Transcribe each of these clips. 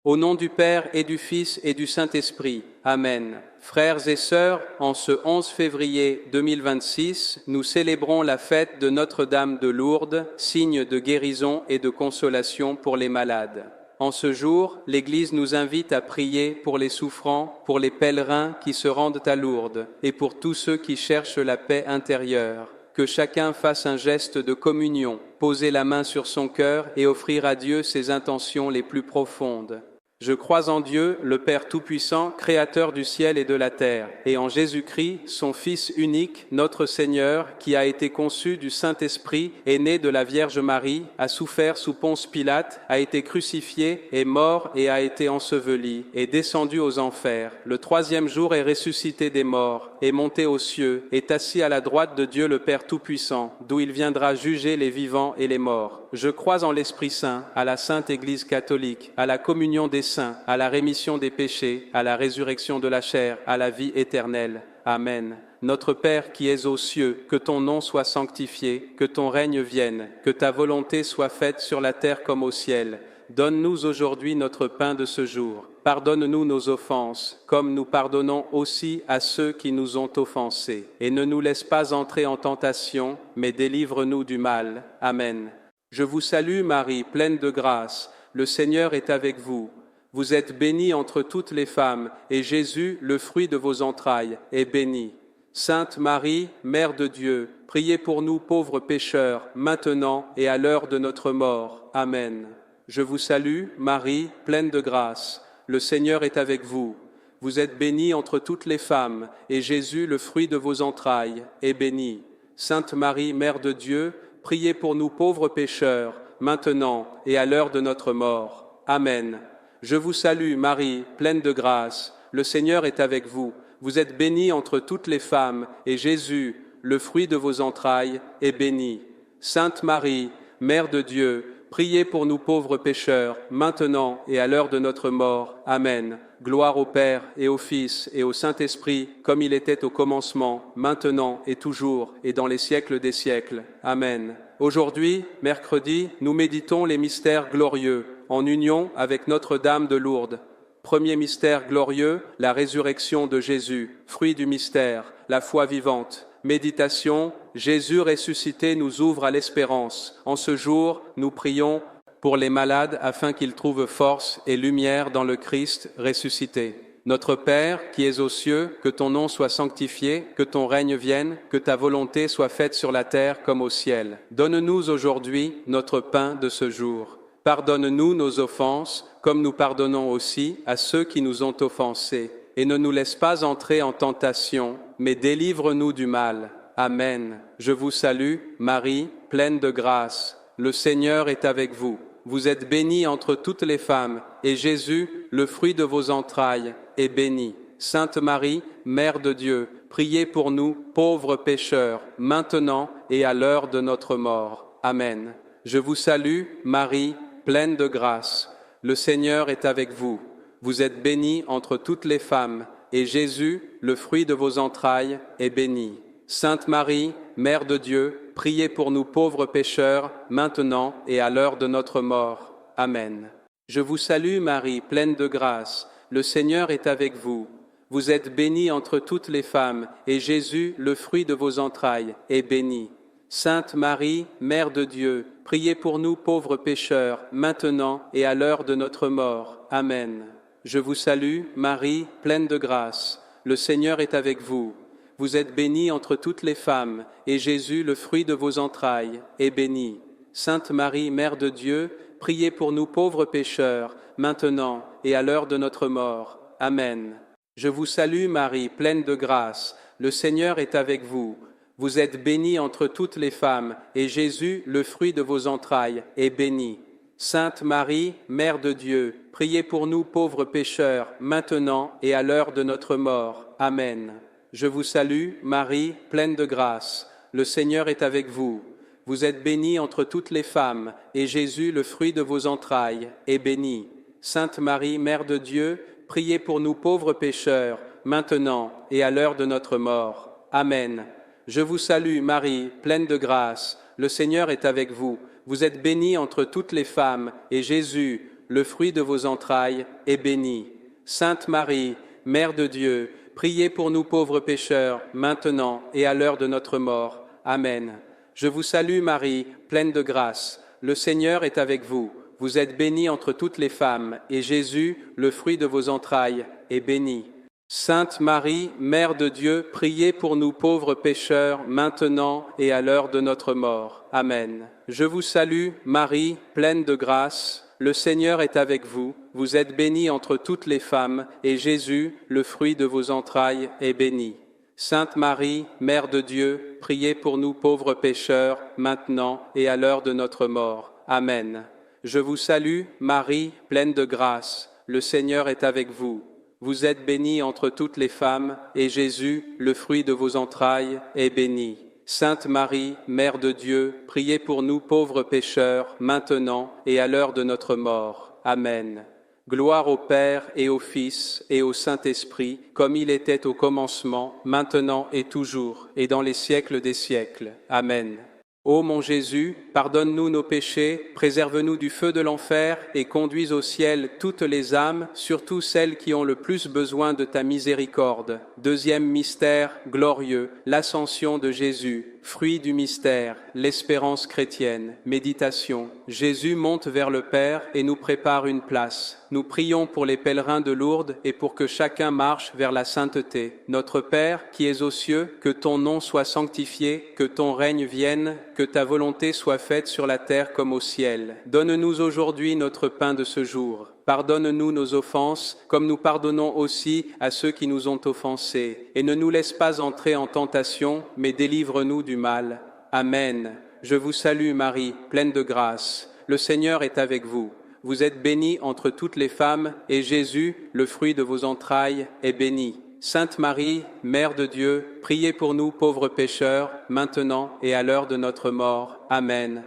Au nom du Père et du Fils et du Saint-Esprit. Amen. Frères et sœurs, en ce 11 février 2026, nous célébrons la fête de Notre-Dame de Lourdes, signe de guérison et de consolation pour les malades. En ce jour, l'Église nous invite à prier pour les souffrants, pour les pèlerins qui se rendent à Lourdes et pour tous ceux qui cherchent la paix intérieure. Que chacun fasse un geste de communion, poser la main sur son cœur et offrir à Dieu ses intentions les plus profondes. Je crois en Dieu, le Père Tout-Puissant, Créateur du ciel et de la terre, et en Jésus-Christ, son Fils unique, notre Seigneur, qui a été conçu du Saint-Esprit, est né de la Vierge Marie, a souffert sous Ponce Pilate, a été crucifié, est mort et a été enseveli, est descendu aux enfers. Le 3e jour est ressuscité des morts, est monté aux cieux, est assis à la droite de Dieu le Père Tout-Puissant, d'où il viendra juger les vivants et les morts. Je crois en l'Esprit Saint, à la Sainte Église catholique, à la communion des saints, à la rémission des péchés, à la résurrection de la chair, à la vie éternelle. Amen. Notre Père qui es aux cieux, que ton nom soit sanctifié, que ton règne vienne, que ta volonté soit faite sur la terre comme au ciel. Donne-nous aujourd'hui notre pain de ce jour. Pardonne-nous nos offenses, comme nous pardonnons aussi à ceux qui nous ont offensés. Et ne nous laisse pas entrer en tentation, mais délivre-nous du mal. Amen. Je vous salue Marie, pleine de grâce, le Seigneur est avec vous. Vous êtes bénie entre toutes les femmes, et Jésus, le fruit de vos entrailles, est béni. Sainte Marie, Mère de Dieu, priez pour nous pauvres pécheurs, maintenant et à l'heure de notre mort. Amen. Je vous salue Marie, pleine de grâce, le Seigneur est avec vous. Vous êtes bénie entre toutes les femmes, et Jésus, le fruit de vos entrailles, est béni. Sainte Marie, Mère de Dieu, priez pour nous pauvres pécheurs, maintenant et à l'heure de notre mort. Amen. Je vous salue, Marie, pleine de grâce. Le Seigneur est avec vous. Vous êtes bénie entre toutes les femmes, et Jésus, le fruit de vos entrailles, est béni. Sainte Marie, Mère de Dieu, priez pour nous pauvres pécheurs, maintenant et à l'heure de notre mort. Amen. Gloire au Père et au Fils et au Saint-Esprit, comme il était au commencement, maintenant et toujours, et dans les siècles des siècles. Amen. Aujourd'hui, mercredi, nous méditons les mystères glorieux, en union avec Notre-Dame de Lourdes. Premier mystère glorieux, la résurrection de Jésus, fruit du mystère, la foi vivante. Méditation, Jésus ressuscité nous ouvre à l'espérance. En ce jour, nous prions pour les malades afin qu'ils trouvent force et lumière dans le Christ ressuscité. Notre Père, qui es aux cieux, que ton nom soit sanctifié, que ton règne vienne, que ta volonté soit faite sur la terre comme au ciel. Donne-nous aujourd'hui notre pain de ce jour. Pardonne-nous nos offenses, comme nous pardonnons aussi à ceux qui nous ont offensés. Et ne nous laisse pas entrer en tentation, mais délivre-nous du mal. Amen. Je vous salue, Marie, pleine de grâce. Le Seigneur est avec vous. Vous êtes bénie entre toutes les femmes, et Jésus, le fruit de vos entrailles, est béni. Sainte Marie, Mère de Dieu, priez pour nous, pauvres pécheurs, maintenant et à l'heure de notre mort. Amen. Je vous salue, Marie, pleine de grâce. Le Seigneur est avec vous. Vous êtes bénie entre toutes les femmes, et Jésus, le fruit de vos entrailles, est béni. Sainte Marie, Mère de Dieu, priez pour nous pauvres pécheurs, maintenant et à l'heure de notre mort. Amen. Je vous salue Marie, pleine de grâce. Le Seigneur est avec vous. Vous êtes bénie entre toutes les femmes, et Jésus, le fruit de vos entrailles, est béni. Sainte Marie, Mère de Dieu, priez pour nous pauvres pécheurs, maintenant et à l'heure de notre mort. Amen. Je vous salue, Marie, pleine de grâce. Le Seigneur est avec vous. Vous êtes bénie entre toutes les femmes, et Jésus, le fruit de vos entrailles, est béni. Sainte Marie, Mère de Dieu, priez pour nous pauvres pécheurs, maintenant et à l'heure de notre mort. Amen. Je vous salue, Marie, pleine de grâce. Le Seigneur est avec vous. Vous êtes bénie entre toutes les femmes, et Jésus, le fruit de vos entrailles, est béni. Sainte Marie, Mère de Dieu, priez pour nous pauvres pécheurs, maintenant et à l'heure de notre mort. Amen. Je vous salue, Marie, pleine de grâce. Le Seigneur est avec vous. Vous êtes bénie entre toutes les femmes, et Jésus, le fruit de vos entrailles, est béni. Sainte Marie, Mère de Dieu, priez pour nous pauvres pécheurs, maintenant et à l'heure de notre mort. Amen. Je vous salue, Marie, pleine de grâce. Le Seigneur est avec vous. Vous êtes bénie entre toutes les femmes, et Jésus, le fruit de vos entrailles, est béni. Sainte Marie, Mère de Dieu, priez pour nous pauvres pécheurs, maintenant et à l'heure de notre mort. Amen. Je vous salue Marie, pleine de grâce. Le Seigneur est avec vous. Vous êtes bénie entre toutes les femmes, et Jésus, le fruit de vos entrailles, est béni. Sainte Marie, Mère de Dieu, priez pour nous pauvres pécheurs, maintenant et à l'heure de notre mort. Amen. Je vous salue, Marie, pleine de grâce. Le Seigneur est avec vous. Vous êtes bénie entre toutes les femmes, et Jésus, le fruit de vos entrailles, est béni. Sainte Marie, Mère de Dieu, priez pour nous pauvres pécheurs, maintenant et à l'heure de notre mort. Amen. Je vous salue, Marie, pleine de grâce. Le Seigneur est avec vous. Vous êtes bénie entre toutes les femmes, et Jésus, le fruit de vos entrailles, est béni. Sainte Marie, Mère de Dieu, priez pour nous pauvres pécheurs, maintenant et à l'heure de notre mort. Amen. Gloire au Père et au Fils et au Saint-Esprit, comme il était au commencement, maintenant et toujours, et dans les siècles des siècles. Amen. Ô mon Jésus, pardonne-nous nos péchés, préserve-nous du feu de l'enfer et conduis au ciel toutes les âmes, surtout celles qui ont le plus besoin de ta miséricorde. Deuxième mystère glorieux, l'ascension de Jésus. Fruit du mystère, l'espérance chrétienne. Méditation. Jésus monte vers le Père et nous prépare une place. Nous prions pour les pèlerins de Lourdes et pour que chacun marche vers la sainteté. Notre Père, qui es aux cieux, que ton nom soit sanctifié, que ton règne vienne, que ta volonté soit faite sur la terre comme au ciel. Donne-nous aujourd'hui notre pain de ce jour. Pardonne-nous nos offenses, comme nous pardonnons aussi à ceux qui nous ont offensés. Et ne nous laisse pas entrer en tentation, mais délivre-nous du mal. Amen. Je vous salue Marie, pleine de grâce. Le Seigneur est avec vous. Vous êtes bénie entre toutes les femmes, et Jésus, le fruit de vos entrailles, est béni. Sainte Marie, Mère de Dieu, priez pour nous pauvres pécheurs, maintenant et à l'heure de notre mort. Amen.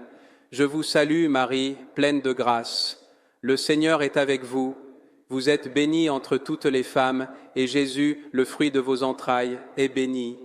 Je vous salue Marie, pleine de grâce. Le Seigneur est avec vous. Vous êtes bénie entre toutes les femmes, et Jésus, le fruit de vos entrailles, est béni.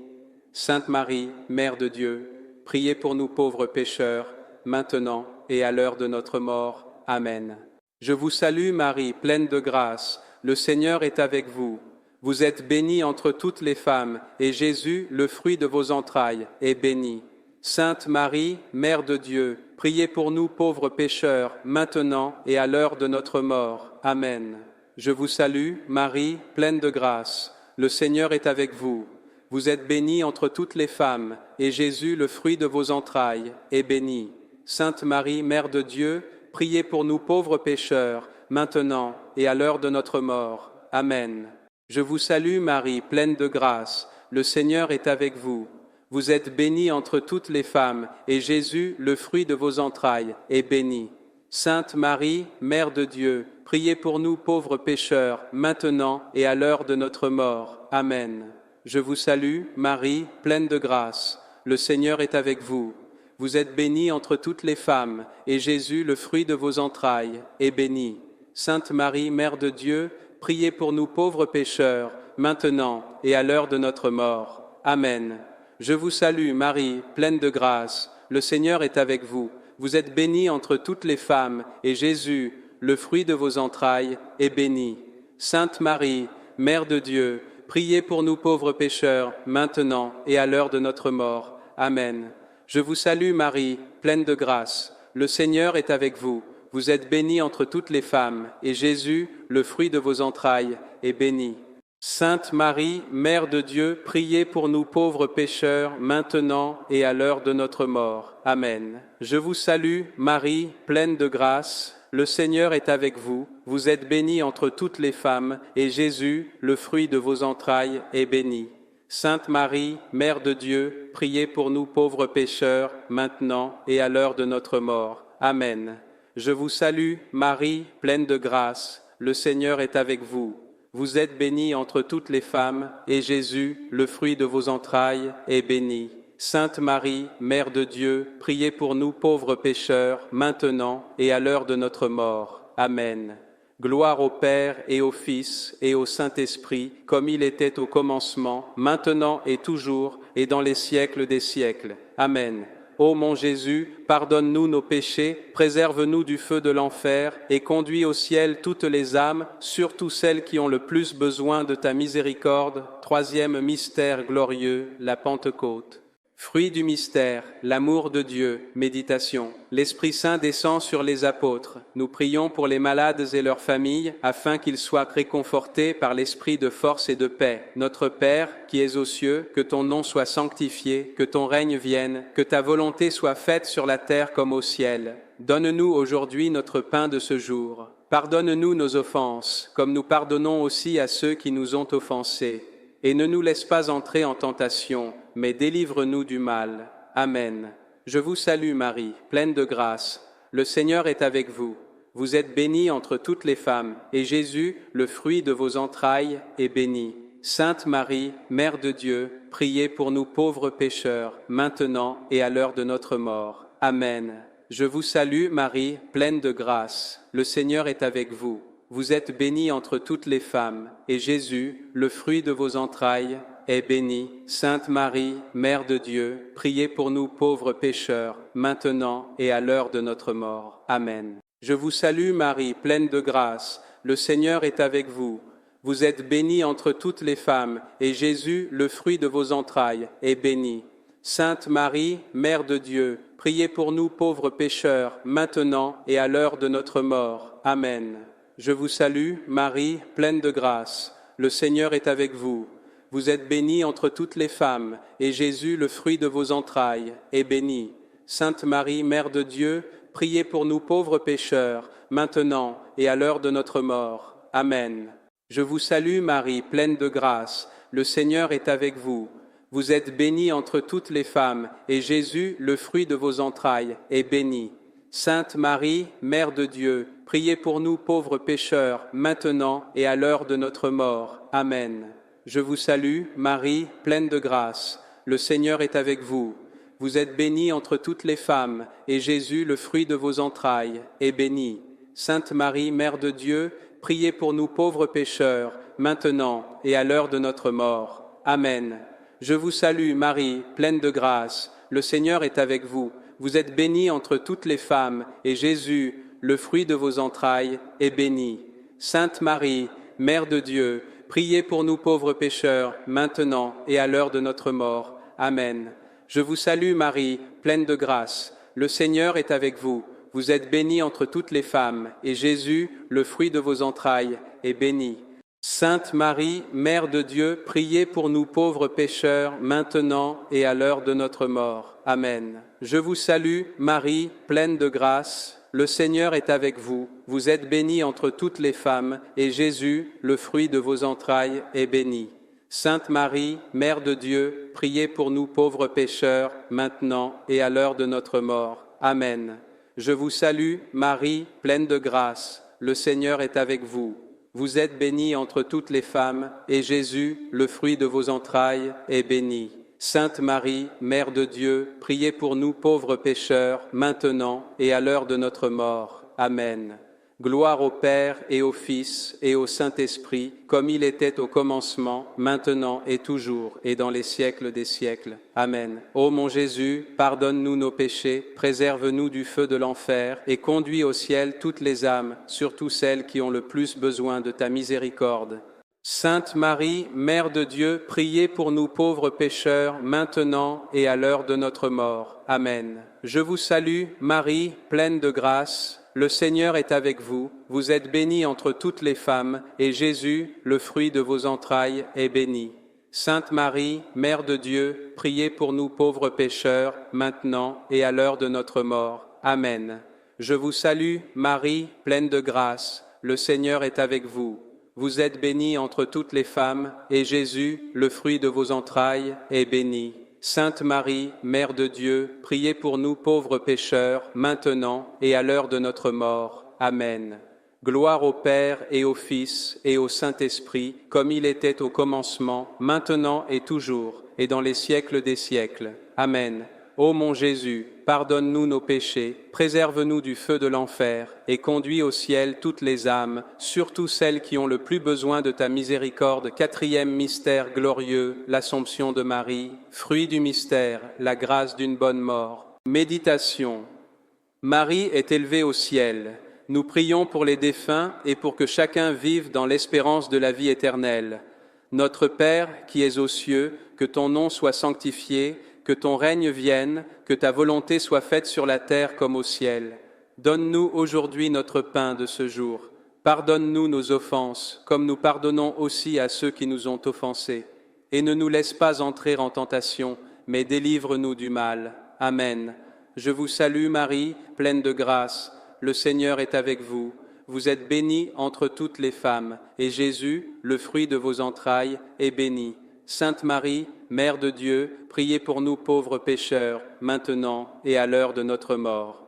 Sainte Marie, Mère de Dieu, priez pour nous pauvres pécheurs, maintenant et à l'heure de notre mort. Amen. Je vous salue Marie, pleine de grâce. Le Seigneur est avec vous. Vous êtes bénie entre toutes les femmes, et Jésus, le fruit de vos entrailles, est béni. Sainte Marie, Mère de Dieu, priez pour nous pauvres pécheurs, maintenant et à l'heure de notre mort. Amen. Je vous salue, Marie, pleine de grâce. Le Seigneur est avec vous. Vous êtes bénie entre toutes les femmes, et Jésus, le fruit de vos entrailles, est béni. Sainte Marie, Mère de Dieu, priez pour nous pauvres pécheurs, maintenant et à l'heure de notre mort. Amen. Je vous salue, Marie, pleine de grâce. Le Seigneur est avec vous. Vous êtes bénie entre toutes les femmes, et Jésus, le fruit de vos entrailles, est béni. Sainte Marie, Mère de Dieu, priez pour nous pauvres pécheurs, maintenant et à l'heure de notre mort. Amen. Je vous salue, Marie, pleine de grâce. Le Seigneur est avec vous. Vous êtes bénie entre toutes les femmes, et Jésus, le fruit de vos entrailles, est béni. Sainte Marie, Mère de Dieu, priez pour nous pauvres pécheurs, maintenant et à l'heure de notre mort. Amen. Je vous salue, Marie, pleine de grâce. Le Seigneur est avec vous. Vous êtes bénie entre toutes les femmes, et Jésus, le fruit de vos entrailles, est béni. Sainte Marie, Mère de Dieu, priez pour nous pauvres pécheurs, maintenant et à l'heure de notre mort. Amen. Je vous salue, Marie, pleine de grâce. Le Seigneur est avec vous. Vous êtes bénie entre toutes les femmes, et Jésus, le fruit de vos entrailles, est béni. Sainte Marie, Mère de Dieu, priez pour nous pauvres pécheurs, maintenant et à l'heure de notre mort. Amen. Je vous salue, Marie, pleine de grâce. Le Seigneur est avec vous. Vous êtes bénie entre toutes les femmes, et Jésus, le fruit de vos entrailles, est béni. Sainte Marie, Mère de Dieu, priez pour nous pauvres pécheurs, maintenant et à l'heure de notre mort. Amen. Je vous salue, Marie, pleine de grâce. Le Seigneur est avec vous. Vous êtes bénie entre toutes les femmes, et Jésus, le fruit de vos entrailles, est béni. Sainte Marie, Mère de Dieu, priez pour nous pauvres pécheurs, maintenant et à l'heure de notre mort. Amen. Gloire au Père et au Fils et au Saint-Esprit, comme il était au commencement, maintenant et toujours, et dans les siècles des siècles. Amen. Ô mon Jésus, pardonne-nous nos péchés, préserve-nous du feu de l'enfer et conduis au ciel toutes les âmes, surtout celles qui ont le plus besoin de ta miséricorde. Troisième mystère glorieux, la Pentecôte. Fruit du mystère, l'amour de Dieu. Méditation. L'Esprit Saint descend sur les apôtres. Nous prions pour les malades et leurs familles, afin qu'ils soient réconfortés par l'Esprit de force et de paix. Notre Père, qui es aux cieux, que ton nom soit sanctifié, que ton règne vienne, que ta volonté soit faite sur la terre comme au ciel. Donne-nous aujourd'hui notre pain de ce jour. Pardonne-nous nos offenses, comme nous pardonnons aussi à ceux qui nous ont offensés. Et ne nous laisse pas entrer en tentation, mais délivre-nous du mal. Amen. Je vous salue Marie, pleine de grâce. Le Seigneur est avec vous. Vous êtes bénie entre toutes les femmes, et Jésus, le fruit de vos entrailles, est béni. Sainte Marie, Mère de Dieu, priez pour nous pauvres pécheurs, maintenant et à l'heure de notre mort. Amen. Je vous salue Marie, pleine de grâce. Le Seigneur est avec vous. Vous êtes bénie entre toutes les femmes, et Jésus, le fruit de vos entrailles, est béni. Sainte Marie, Mère de Dieu, priez pour nous pauvres pécheurs, maintenant et à l'heure de notre mort. Amen. Je vous salue Marie, pleine de grâce. Le Seigneur est avec vous. Vous êtes bénie entre toutes les femmes, et Jésus, le fruit de vos entrailles, est béni. Sainte Marie, Mère de Dieu, priez pour nous pauvres pécheurs, maintenant et à l'heure de notre mort. Amen. Je vous salue, Marie, pleine de grâce. Le Seigneur est avec vous. Vous êtes bénie entre toutes les femmes, et Jésus, le fruit de vos entrailles, est béni. Sainte Marie, Mère de Dieu, priez pour nous pauvres pécheurs, maintenant et à l'heure de notre mort. Amen. Je vous salue, Marie, pleine de grâce. Le Seigneur est avec vous. Vous êtes bénie entre toutes les femmes, et Jésus, le fruit de vos entrailles, est béni. Sainte Marie, Mère de Dieu, priez pour nous pauvres pécheurs, maintenant et à l'heure de notre mort. Amen. Je vous salue, Marie, pleine de grâce. Le Seigneur est avec vous. Vous êtes bénie entre toutes les femmes, et Jésus, le fruit de vos entrailles, est béni. Sainte Marie, Mère de Dieu, priez pour nous pauvres pécheurs, maintenant et à l'heure de notre mort. Amen. Je vous salue, Marie, pleine de grâce. Le Seigneur est avec vous. Vous êtes bénie entre toutes les femmes, et Jésus, le fruit de vos entrailles, est béni. Sainte Marie, Mère de Dieu, priez pour nous pauvres pécheurs, maintenant et à l'heure de notre mort. Amen. Je vous salue Marie, pleine de grâce. Le Seigneur est avec vous. Vous êtes bénie entre toutes les femmes, et Jésus, le fruit de vos entrailles, est béni. Sainte Marie, Mère de Dieu, priez pour nous pauvres pécheurs, maintenant et à l'heure de notre mort. Amen. Je vous salue, Marie, pleine de grâce. Le Seigneur est avec vous. Vous êtes bénie entre toutes les femmes, et Jésus, le fruit de vos entrailles, est béni. Sainte Marie, Mère de Dieu, priez pour nous pauvres pécheurs, maintenant et à l'heure de notre mort. Amen. Je vous salue, Marie, pleine de grâce. Le Seigneur est avec vous. Vous êtes bénie entre toutes les femmes, et Jésus, le fruit de vos entrailles, est béni. Sainte Marie, Mère de Dieu, priez pour nous pauvres pécheurs, maintenant et à l'heure de notre mort. Amen. Gloire au Père et au Fils et au Saint-Esprit, comme il était au commencement, maintenant et toujours, et dans les siècles des siècles. Amen. Ô mon Jésus, pardonne-nous nos péchés, préserve-nous du feu de l'enfer, et conduis au ciel toutes les âmes, surtout celles qui ont le plus besoin de ta miséricorde. Sainte Marie, Mère de Dieu, priez pour nous pauvres pécheurs, maintenant et à l'heure de notre mort. Amen. Je vous salue, Marie, pleine de grâce. Le Seigneur est avec vous. Vous êtes bénie entre toutes les femmes, et Jésus, le fruit de vos entrailles, est béni. Sainte Marie, Mère de Dieu, priez pour nous pauvres pécheurs, maintenant et à l'heure de notre mort. Amen. Je vous salue, Marie, pleine de grâce. Le Seigneur est avec vous. Vous êtes bénie entre toutes les femmes, et Jésus, le fruit de vos entrailles, est béni. Sainte Marie, Mère de Dieu, priez pour nous pauvres pécheurs, maintenant et à l'heure de notre mort. Amen. Gloire au Père et au Fils et au Saint-Esprit, comme il était au commencement, maintenant et toujours, et dans les siècles des siècles. Amen. Ô mon Jésus, pardonne-nous nos péchés, préserve-nous du feu de l'enfer, et conduis au ciel toutes les âmes, surtout celles qui ont le plus besoin de ta miséricorde. Quatrième mystère glorieux, l'Assomption de Marie. Fruit du mystère, la grâce d'une bonne mort. Méditation. Marie est élevée au ciel. Nous prions pour les défunts et pour que chacun vive dans l'espérance de la vie éternelle. Notre Père, qui es aux cieux, que ton nom soit sanctifié, que ton règne vienne, que ta volonté soit faite sur la terre comme au ciel. Donne-nous aujourd'hui notre pain de ce jour. Pardonne-nous nos offenses, comme nous pardonnons aussi à ceux qui nous ont offensés. Et ne nous laisse pas entrer en tentation, mais délivre-nous du mal. Amen. Je vous salue Marie, pleine de grâce. Le Seigneur est avec vous. Vous êtes bénie entre toutes les femmes, et Jésus, le fruit de vos entrailles, est béni. Sainte Marie, Mère de Dieu, priez pour nous pauvres pécheurs, maintenant et à l'heure de notre mort.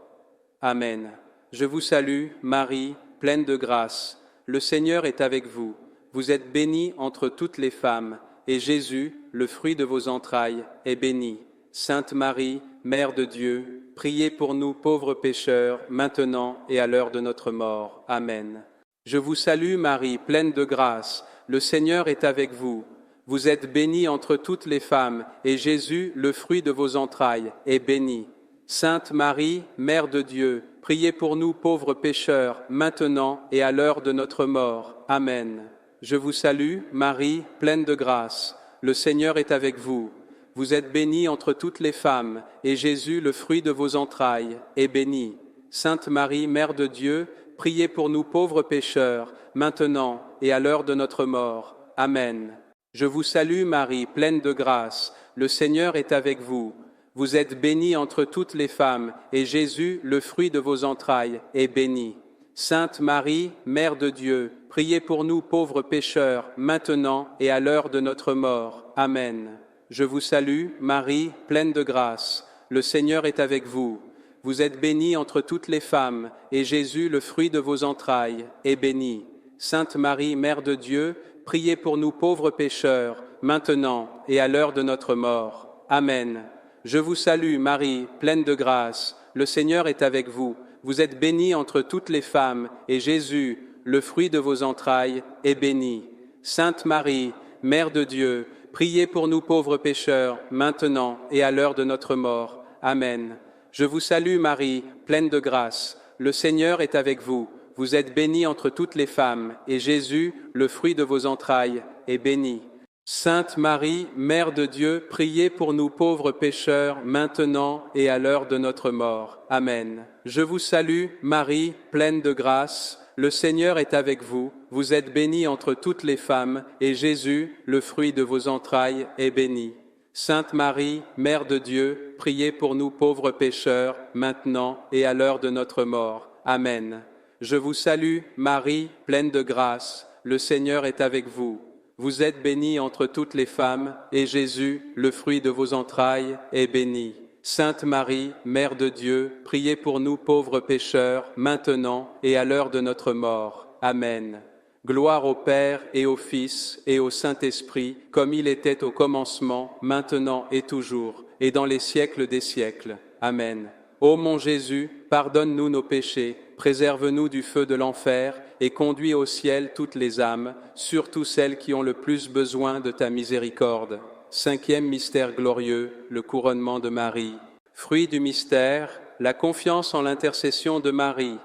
Amen. Je vous salue, Marie, pleine de grâce. Le Seigneur est avec vous. Vous êtes bénie entre toutes les femmes, et Jésus, le fruit de vos entrailles, est béni. Sainte Marie, Mère de Dieu, priez pour nous pauvres pécheurs, maintenant et à l'heure de notre mort. Amen. Je vous salue, Marie, pleine de grâce. Le Seigneur est avec vous. Vous êtes bénie entre toutes les femmes, et Jésus, le fruit de vos entrailles, est béni. Sainte Marie, Mère de Dieu, priez pour nous pauvres pécheurs, maintenant et à l'heure de notre mort. Amen. Je vous salue, Marie, pleine de grâce. Le Seigneur est avec vous. Vous êtes bénie entre toutes les femmes, et Jésus, le fruit de vos entrailles, est béni. Sainte Marie, Mère de Dieu, priez pour nous pauvres pécheurs, maintenant et à l'heure de notre mort. Amen. Je vous salue, Marie, pleine de grâce. Le Seigneur est avec vous. Vous êtes bénie entre toutes les femmes, et Jésus, le fruit de vos entrailles, est béni. Sainte Marie, Mère de Dieu, priez pour nous pauvres pécheurs, maintenant et à l'heure de notre mort. Amen. Je vous salue, Marie, pleine de grâce. Le Seigneur est avec vous. Vous êtes bénie entre toutes les femmes, et Jésus, le fruit de vos entrailles, est béni. Sainte Marie, Mère de Dieu, priez pour nous pauvres pécheurs, maintenant et à l'heure de notre mort. Amen. Je vous salue, Marie, pleine de grâce. Le Seigneur est avec vous. Vous êtes bénie entre toutes les femmes, et Jésus, le fruit de vos entrailles, est béni. Sainte Marie, Mère de Dieu, priez pour nous pauvres pécheurs, maintenant et à l'heure de notre mort. Amen. Je vous salue, Marie, pleine de grâce. Le Seigneur est avec vous. Vous êtes bénie entre toutes les femmes, et Jésus, le fruit de vos entrailles, est béni. Sainte Marie, Mère de Dieu, priez pour nous pauvres pécheurs, maintenant et à l'heure de notre mort. Amen. Je vous salue, Marie, pleine de grâce. Le Seigneur est avec vous. Vous êtes bénie entre toutes les femmes, et Jésus, le fruit de vos entrailles, est béni. Sainte Marie, Mère de Dieu, priez pour nous pauvres pécheurs, maintenant et à l'heure de notre mort. Amen. Je vous salue, Marie, pleine de grâce. Le Seigneur est avec vous. Vous êtes bénie entre toutes les femmes, et Jésus, le fruit de vos entrailles, est béni. Sainte Marie, Mère de Dieu, priez pour nous pauvres pécheurs, maintenant et à l'heure de notre mort. Amen. Gloire au Père et au Fils et au Saint-Esprit, comme il était au commencement, maintenant et toujours, et dans les siècles des siècles. Amen. Ô mon Jésus, pardonne-nous nos péchés, préserve-nous du feu de l'enfer, et conduis au ciel toutes les âmes, surtout celles qui ont le plus besoin de ta miséricorde. 5e mystère glorieux, le couronnement de Marie. Fruit du mystère, la confiance en l'intercession de Marie.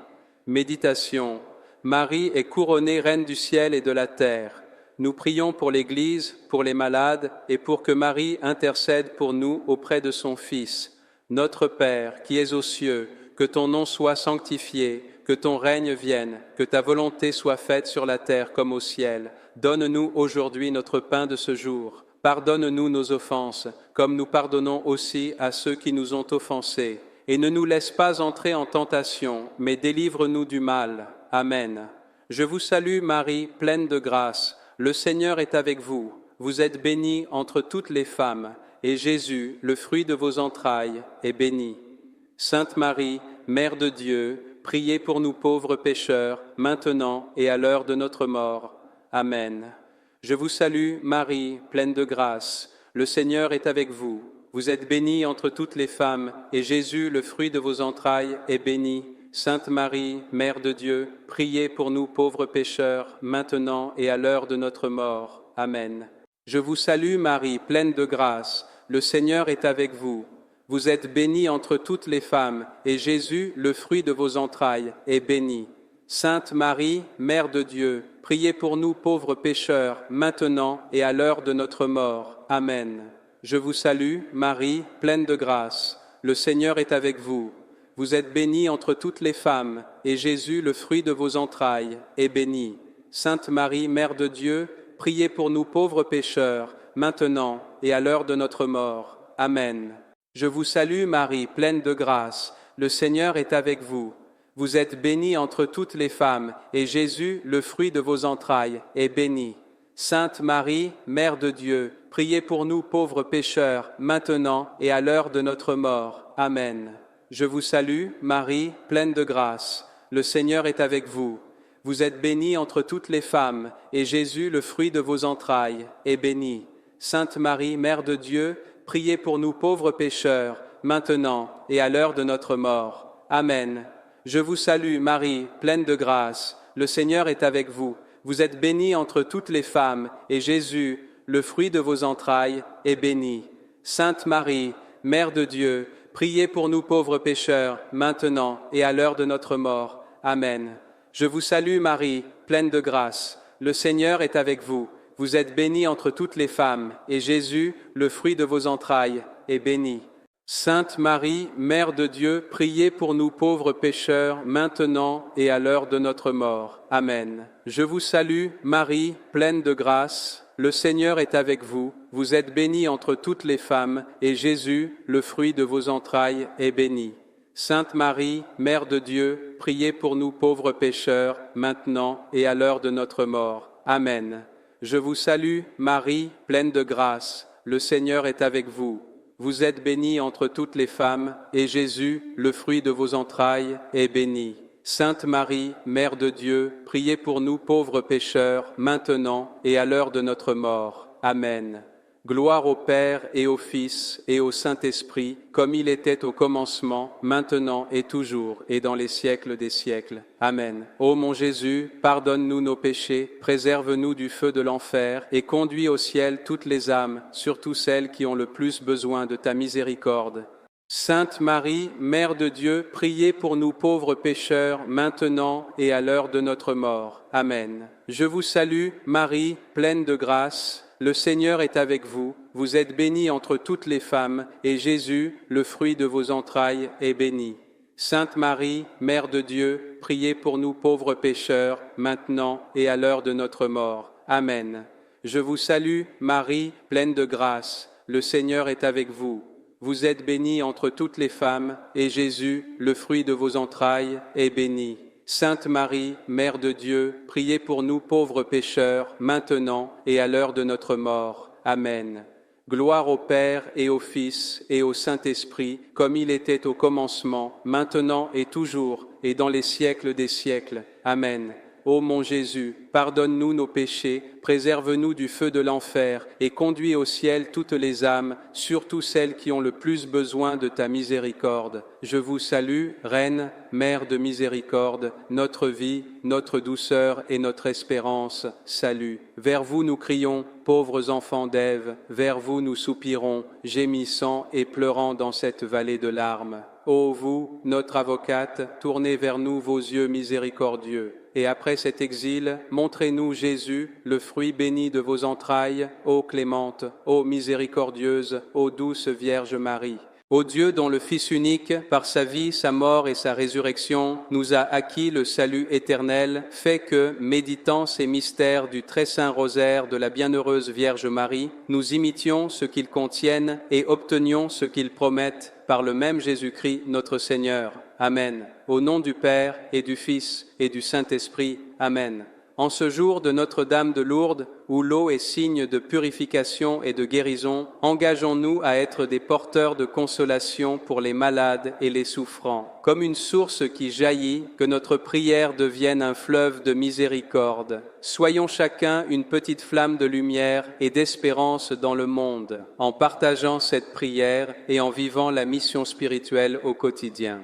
Méditation. Marie est couronnée reine du ciel et de la terre. Nous prions pour l'Église, pour les malades, et pour que Marie intercède pour nous auprès de son Fils. Notre Père, qui es aux cieux, que ton nom soit sanctifié, que ton règne vienne, que ta volonté soit faite sur la terre comme au ciel. Donne-nous aujourd'hui notre pain de ce jour. Pardonne-nous nos offenses, comme nous pardonnons aussi à ceux qui nous ont offensés. Et ne nous laisse pas entrer en tentation, mais délivre-nous du mal. Amen. Je vous salue Marie, pleine de grâce. Le Seigneur est avec vous. Vous êtes bénie entre toutes les femmes, et Jésus, le fruit de vos entrailles, est béni. Sainte Marie, Mère de Dieu, priez pour nous pauvres pécheurs, maintenant et à l'heure de notre mort. Amen. Je vous salue, Marie, pleine de grâce. Le Seigneur est avec vous. Vous êtes bénie entre toutes les femmes, et Jésus, le fruit de vos entrailles, est béni. Sainte Marie, Mère de Dieu, priez pour nous pauvres pécheurs, maintenant et à l'heure de notre mort. Amen. Je vous salue, Marie, pleine de grâce. Le Seigneur est avec vous. Vous êtes bénie entre toutes les femmes, et Jésus, le fruit de vos entrailles, est béni. Sainte Marie, Mère de Dieu, priez pour nous pauvres pécheurs, maintenant et à l'heure de notre mort. Amen. Je vous salue, Marie, pleine de grâce. Le Seigneur est avec vous. Vous êtes bénie entre toutes les femmes, et Jésus, le fruit de vos entrailles, est béni. Sainte Marie, Mère de Dieu, priez pour nous pauvres pécheurs, maintenant et à l'heure de notre mort. Amen. Je vous salue, Marie, pleine de grâce. Le Seigneur est avec vous. Vous êtes bénie entre toutes les femmes, et Jésus, le fruit de vos entrailles, est béni. Sainte Marie, Mère de Dieu, priez pour nous pauvres pécheurs, maintenant et à l'heure de notre mort. Amen. Je vous salue, Marie, pleine de grâce. Le Seigneur est avec vous. Vous êtes bénie entre toutes les femmes, et Jésus, le fruit de vos entrailles, est béni. Sainte Marie, Mère de Dieu, priez pour nous pauvres pécheurs, maintenant et à l'heure de notre mort. Amen. Je vous salue, Marie, pleine de grâce. Le Seigneur est avec vous. Vous êtes bénie entre toutes les femmes, et Jésus, le fruit de vos entrailles, est béni. Sainte Marie, Mère de Dieu, priez pour nous pauvres pécheurs, maintenant et à l'heure de notre mort. Amen. Je vous salue, Marie, pleine de grâce. Le Seigneur est avec vous. Vous êtes bénie entre toutes les femmes, et Jésus, le fruit de vos entrailles, est béni. Sainte Marie, Mère de Dieu, priez pour nous pauvres pécheurs, maintenant et à l'heure de notre mort. Amen. Je vous salue, Marie, pleine de grâce. Le Seigneur est avec vous. Vous êtes bénie entre toutes les femmes, et Jésus, le fruit de vos entrailles, est béni. Sainte Marie, Mère de Dieu, priez pour nous pauvres pécheurs, maintenant et à l'heure de notre mort. Amen. Je vous salue, Marie, pleine de grâce. Le Seigneur est avec vous. Vous êtes bénie entre toutes les femmes, et Jésus, le fruit de vos entrailles, est béni. Sainte Marie, Mère de Dieu, priez pour nous pauvres pécheurs, maintenant et à l'heure de notre mort. Amen. Gloire au Père et au Fils et au Saint-Esprit, comme il était au commencement, maintenant et toujours, et dans les siècles des siècles. Amen. Ô mon Jésus, pardonne-nous nos péchés, préserve-nous du feu de l'enfer, et conduis au ciel toutes les âmes, surtout celles qui ont le plus besoin de ta miséricorde. Sainte Marie, Mère de Dieu, priez pour nous pauvres pécheurs, maintenant et à l'heure de notre mort. Amen. Je vous salue, Marie, pleine de grâce. Le Seigneur est avec vous. Vous êtes bénie entre toutes les femmes, et Jésus, le fruit de vos entrailles, est béni. Sainte Marie, Mère de Dieu, priez pour nous pauvres pécheurs, maintenant et à l'heure de notre mort. Amen. Je vous salue, Marie, pleine de grâce. Le Seigneur est avec vous. Vous êtes bénie entre toutes les femmes, et Jésus, le fruit de vos entrailles, est béni. Sainte Marie, Mère de Dieu, priez pour nous pauvres pécheurs, maintenant et à l'heure de notre mort. Amen. Gloire au Père et au Fils et au Saint-Esprit, comme il était au commencement, maintenant et toujours, et dans les siècles des siècles. Amen. Ô mon Jésus, pardonne-nous nos péchés, préserve-nous du feu de l'enfer, et conduis au ciel toutes les âmes, surtout celles qui ont le plus besoin de ta miséricorde. Je vous salue, Reine, Mère de miséricorde, notre vie, notre douceur et notre espérance. Salut. Vers vous nous crions, pauvres enfants d'Ève, vers vous nous soupirons, gémissant et pleurant dans cette vallée de larmes. Ô vous, notre avocate, tournez vers nous vos yeux miséricordieux. Et après cet exil, montrez-nous Jésus, le fruit béni de vos entrailles, ô clémente, ô miséricordieuse, ô douce Vierge Marie. Ô Dieu dont le Fils unique, par sa vie, sa mort et sa résurrection, nous a acquis le salut éternel, fait que, méditant ces mystères du très saint rosaire de la bienheureuse Vierge Marie, nous imitions ce qu'ils contiennent et obtenions ce qu'ils promettent par le même Jésus-Christ notre Seigneur. Amen. Au nom du Père et du Fils et du Saint-Esprit. Amen. En ce jour de Notre-Dame de Lourdes, où l'eau est signe de purification et de guérison, engageons-nous à être des porteurs de consolation pour les malades et les souffrants. Comme une source qui jaillit, que notre prière devienne un fleuve de miséricorde. Soyons chacun une petite flamme de lumière et d'espérance dans le monde, en partageant cette prière et en vivant la mission spirituelle au quotidien.